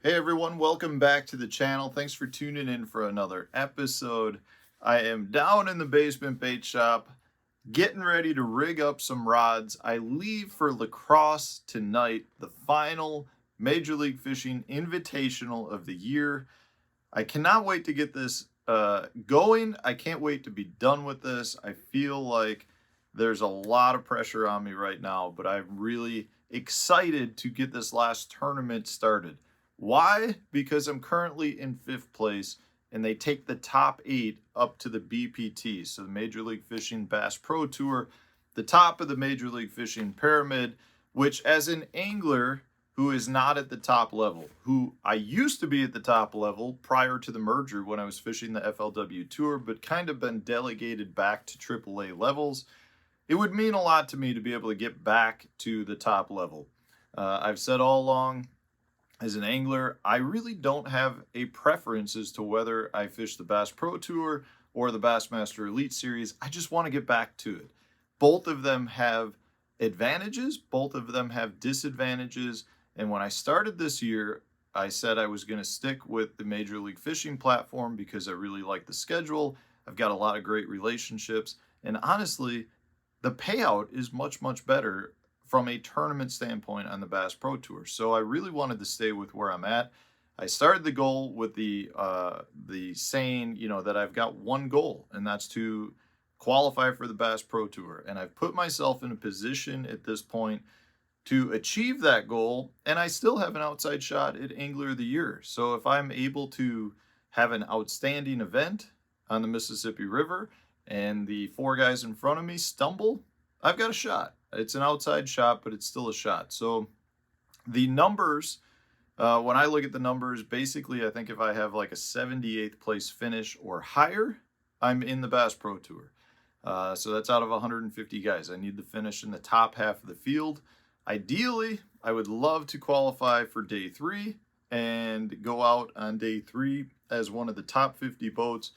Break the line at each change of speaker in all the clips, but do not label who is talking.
Hey everyone, welcome back to the channel. Thanks for tuning in for another episode. I am down in the basement bait shop, getting ready to rig up some rods. I leave for lacrosse tonight, the final Major League Fishing Invitational of the year. I cannot wait to get this going. I can't wait to be done with this. I feel like there's a lot of pressure on me right now, but I'm really excited to get this last tournament started. Why? Because I'm currently in 5th place and they take the top 8 up to the BPT, so the Major League Fishing Bass Pro Tour, the top of the Major League Fishing Pyramid, which as an angler who is not at the top level, who I used to be at the top level prior to the merger when I was fishing the FLW Tour, but kind of been delegated back to AAA levels, it would mean a lot to me to be able to get back to the top level. I've said all along, as an angler, I really don't have a preference as to whether I fish the Bass Pro Tour or the Bassmaster Elite Series. I just want to get back to it. Both of them have advantages, both of them have disadvantages. And when I started this year, I said I was going to stick with the Major League Fishing platform because I really like the schedule. I've got a lot of great relationships. And honestly, the payout is much, much better from a tournament standpoint on the Bass Pro Tour. So I really wanted to stay with where I'm at. I started the goal with the saying, that I've got one goal, and that's to qualify for the Bass Pro Tour. And I've put myself in a position at this point to achieve that goal, and I still have an outside shot at Angler of the Year. So if I'm able to have an outstanding event on the Mississippi River and the 4 guys in front of me stumble, I've got a shot. It's an outside shot, but it's still a shot. So the numbers, when I look at the numbers, basically I think if I have like a 78th place finish or higher, I'm in the Bass Pro Tour. So that's out of 150 guys. I need to finish in the top half of the field. Ideally, I would love to qualify for day 3 and go out on day 3 as one of the top 50 boats,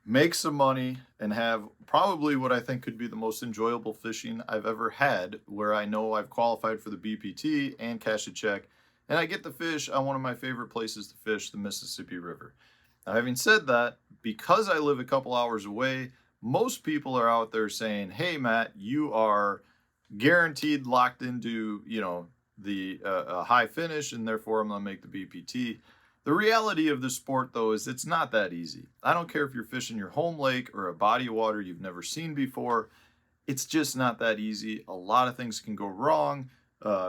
make some money, and have probably what I think could be the most enjoyable fishing I've ever had, where I know I've qualified for the BPT and cash a check, and I get to fish on one of my favorite places to fish, the Mississippi River. Now, having said that, because I live a couple hours away, most people are out there saying, hey, Matt, you are guaranteed locked into, the high finish, and therefore I'm going to make the BPT. The reality of the sport, though, is it's not that easy. I don't care if you're fishing your home lake or a body of water you've never seen before. It's just not that easy. A lot of things can go wrong.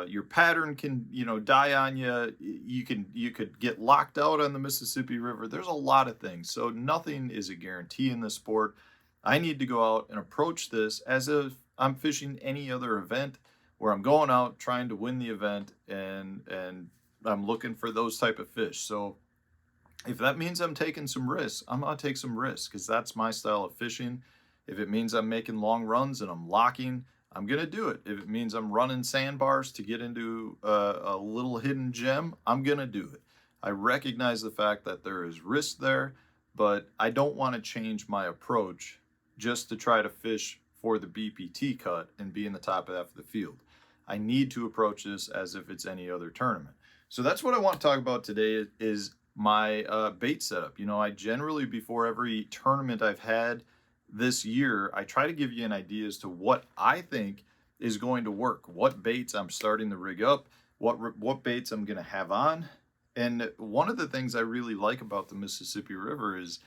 Your pattern can, die on you. You could get locked out on the Mississippi River. There's a lot of things. So nothing is a guarantee in this sport. I need to go out and approach this as if I'm fishing any other event, where I'm going out trying to win the event, and I'm looking for those type of fish. So if that means I'm taking some risks, I'm going to take some risks, because that's my style of fishing. If it means I'm making long runs and I'm locking, I'm going to do it. If it means I'm running sandbars to get into a little hidden gem, I'm going to do it. I recognize the fact that there is risk there, but I don't want to change my approach just to try to fish for the BPT cut and be in the top half of the field. I need to approach this as if it's any other tournament. So that's what I want to talk about today, is my bait setup. I generally, before every tournament I've had this year, I try to give you an idea as to what I think is going to work, what baits I'm starting to rig up, what baits I'm going to have on. And one of the things I really like about the Mississippi River is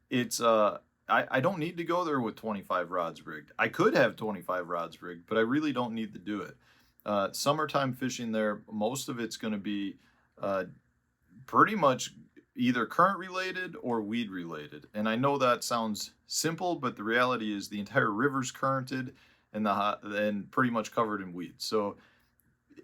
it's I don't need to go there with 25 rods rigged. I could have 25 rods rigged, but I really don't need to do it. Summertime fishing there, most of it's going to be pretty much either current related or weed related. And I know that sounds simple, but the reality is the entire river's currented and pretty much covered in weeds. So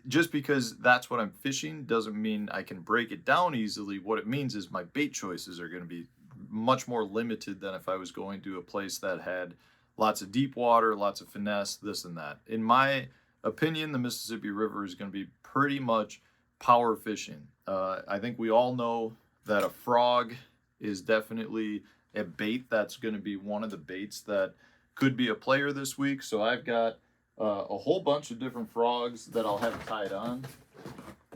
just because that's what I'm fishing doesn't mean I can break it down easily. What it means is my bait choices are going to be much more limited than if I was going to a place that had lots of deep water, lots of finesse, this and that. In my opinion, the Mississippi River is going to be pretty much power fishing. I think we all know that a frog is definitely a bait that's going to be one of the baits that could be a player this week. So I've got a whole bunch of different frogs that I'll have tied on.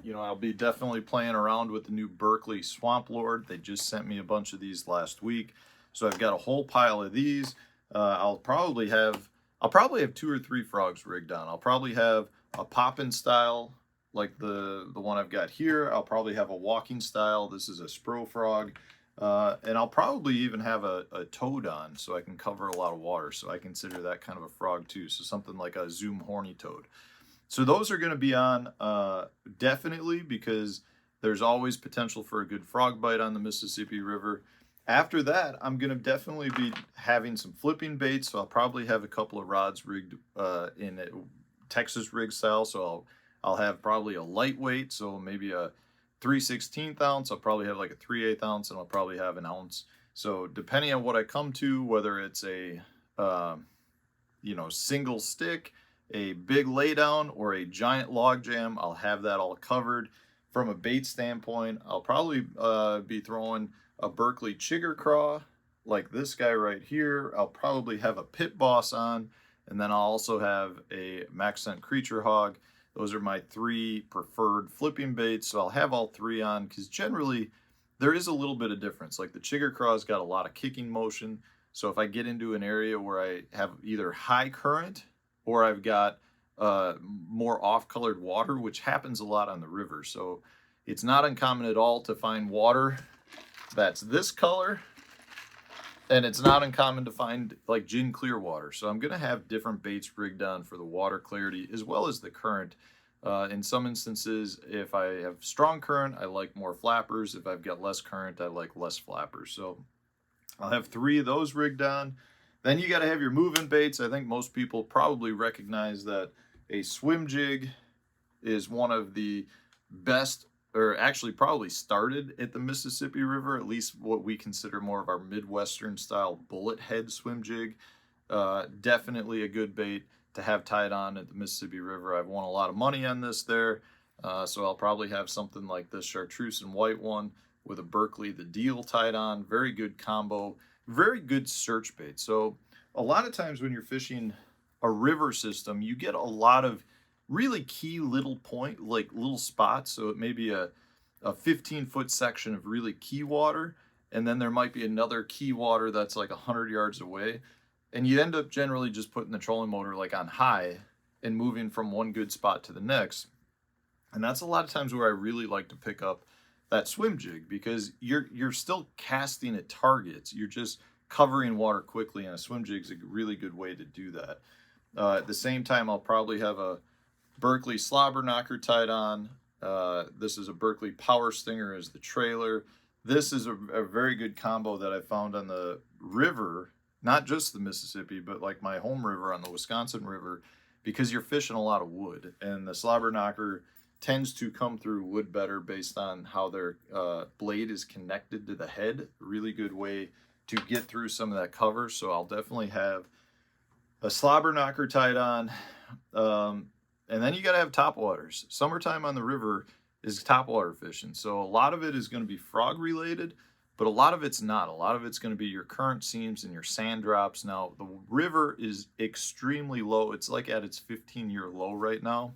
you know, I'll be definitely playing around with the new Berkeley Swamp Lord. They just sent me a bunch of these last week. So I've got a whole pile of these. I'll probably have 2 or 3 frogs rigged on. I'll probably have a poppin' style, like the one I've got here. I'll probably have a walking style. This is a spro frog. And I'll probably even have a toad on, so I can cover a lot of water. So I consider that kind of a frog too. So something like a zoom horny toad. So those are going to be on definitely, because there's always potential for a good frog bite on the Mississippi River. After that, I'm going to definitely be having some flipping baits. So I'll probably have a couple of rods rigged in a Texas rig style. So I'll have probably a lightweight, so maybe a 3/16 ounce. I'll probably have like a 3/8 ounce, and I'll probably have an ounce. So depending on what I come to, whether it's a single stick, a big laydown, or a giant log jam, I'll have that all covered. From a bait standpoint, I'll probably be throwing a Berkeley chigger craw like this guy right here. I'll probably have a pit boss on, and then I'll also have a Maxent creature hog. Those are my 3 preferred flipping baits. So I'll have all 3 on, because generally there is a little bit of difference. Like the chigger craw's got a lot of kicking motion. So if I get into an area where I have either high current or I've got more off-colored water, which happens a lot on the river. So it's not uncommon at all to find water that's this color, and it's not uncommon to find like gin clear water. So I'm going to have different baits rigged on for the water clarity as well as the current. In some instances, if I have strong current, I like more flappers. If I've got less current, I like less flappers. So I'll have 3 of those rigged on. Then you got to have your moving baits. I think most people probably recognize that a swim jig is one of the best, or actually probably started at the Mississippi River, at least what we consider more of our Midwestern style bullet head swim jig. Definitely a good bait to have tied on at the Mississippi River. I've won a lot of money on this there. So I'll probably have something like this chartreuse and white one with a Berkeley the Deal tied on. Very good combo, very good search bait. So a lot of times when you're fishing a river system, you get a lot of really key little little spots. So it may be a 15-foot section of really key water, and then there might be another key water that's like 100 yards away, and you end up generally just putting the trolling motor like on high and moving from one good spot to the next. And that's a lot of times where I really like to pick up that swim jig, because you're still casting at targets. You're just covering water quickly, and a swim jig is a really good way to do that. At the same time, I'll probably have a Berkeley slobber knocker tied on. This is a Berkeley power stinger as the trailer. This is a very good combo that I found on the river, not just the Mississippi, but like my home river on the Wisconsin River, because you're fishing a lot of wood, and the slobber knocker tends to come through wood better based on how their blade is connected to the head. Really good way to get through some of that cover. So I'll definitely have a slobber knocker tied on. And then you got to have topwaters. Summertime on the river is topwater fishing. So a lot of it is going to be frog related, but a lot of it's not. A lot of it's going to be your current seams and your sand drops. Now, the river is extremely low. It's like at its 15-year low right now.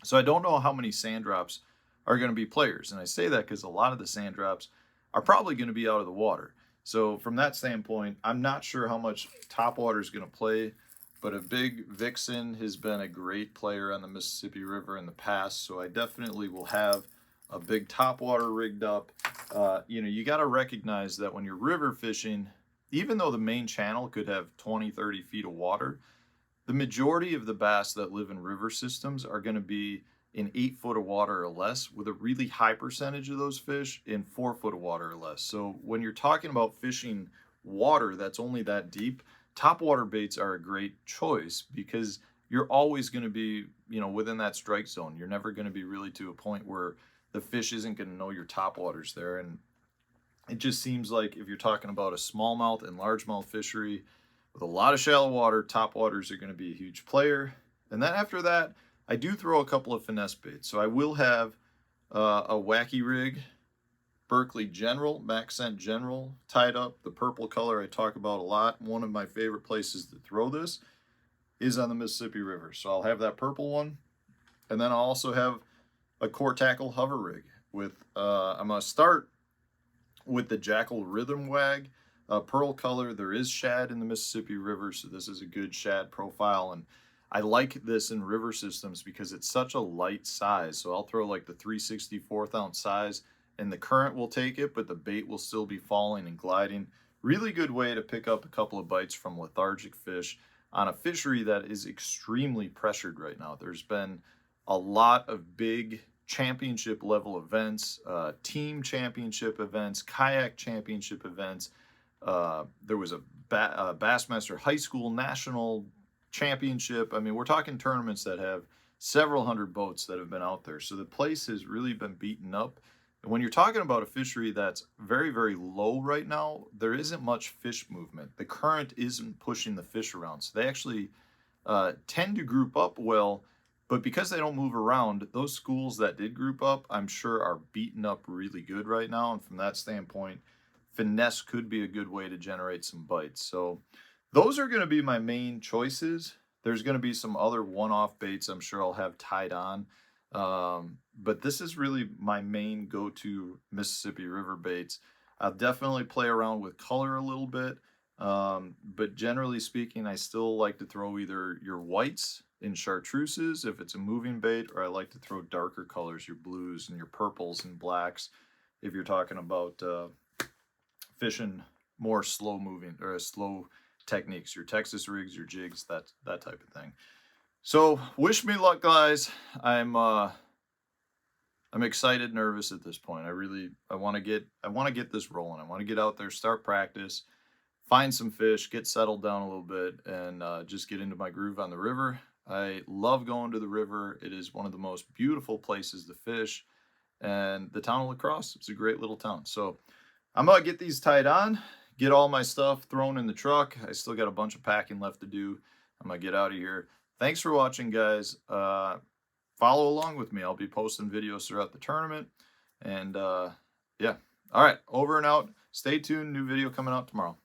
So I don't know how many sand drops are going to be players. And I say that because a lot of the sand drops are probably going to be out of the water. So from that standpoint, I'm not sure how much topwater is going to play. But a big vixen has been a great player on the Mississippi River in the past, so I definitely will have a big topwater rigged up. You got to recognize that when you're river fishing, even though the main channel could have 20, 30 feet of water, the majority of the bass that live in river systems are going to be in 8 foot of water or less, with a really high percentage of those fish in 4 foot of water or less. So when you're talking about fishing water that's only that deep, topwater baits are a great choice, because you're always going to be, within that strike zone. You're never going to be really to a point where the fish isn't going to know your topwater's there. And it just seems like if you're talking about a smallmouth and largemouth fishery with a lot of shallow water, topwaters are going to be a huge player. And then after that, I do throw a couple of finesse baits. So I will have a wacky rig, Berkeley General, Maxent General, tied up. The purple color I talk about a lot. One of my favorite places to throw this is on the Mississippi River. So I'll have that purple one. And then I'll also have a core tackle hover rig with, I'm going to start with the Jackal Rhythmwag pearl color. There is shad in the Mississippi River, so this is a good shad profile, and I like this in river systems because it's such a light size. So I'll throw like the 3/64 ounce size, and the current will take it, but the bait will still be falling and gliding. Really good way to pick up a couple of bites from lethargic fish on a fishery that is extremely pressured right now. There's been a lot of big championship level events, team championship events, kayak championship events. There was a Bassmaster High School National Championship. I mean, we're talking tournaments that have several hundred boats that have been out there. So the place has really been beaten up. And when you're talking about a fishery that's very, very low right now, there isn't much fish movement. The current isn't pushing the fish around. So they actually tend to group up well. But because they don't move around, those schools that did group up, I'm sure are beaten up really good right now. And from that standpoint, finesse could be a good way to generate some bites. So those are going to be my main choices. There's going to be some other one-off baits I'm sure I'll have tied on. But this is really my main go-to Mississippi River baits. I'll definitely play around with color a little bit. But generally speaking, I still like to throw either your whites in chartreuses if it's a moving bait, or I like to throw darker colors, your blues and your purples and blacks if you're talking about fishing more slow moving or slow techniques, your Texas rigs, your jigs, that type of thing. So wish me luck, guys. I'm excited, nervous at this point. I want to get this rolling. I want to get out there, start practice, find some fish, get settled down a little bit, and just get into my groove on the river. I love going to the river. It is one of the most beautiful places to fish, and the town of La Crosse, it's a great little town. So I'm gonna get these tied on, get all my stuff thrown in the truck. I still got a bunch of packing left to do. I'm gonna get out of here. Thanks for watching, guys. Follow along with me. I'll be posting videos throughout the tournament. And yeah. All right, over and out. Stay tuned. New video coming out tomorrow.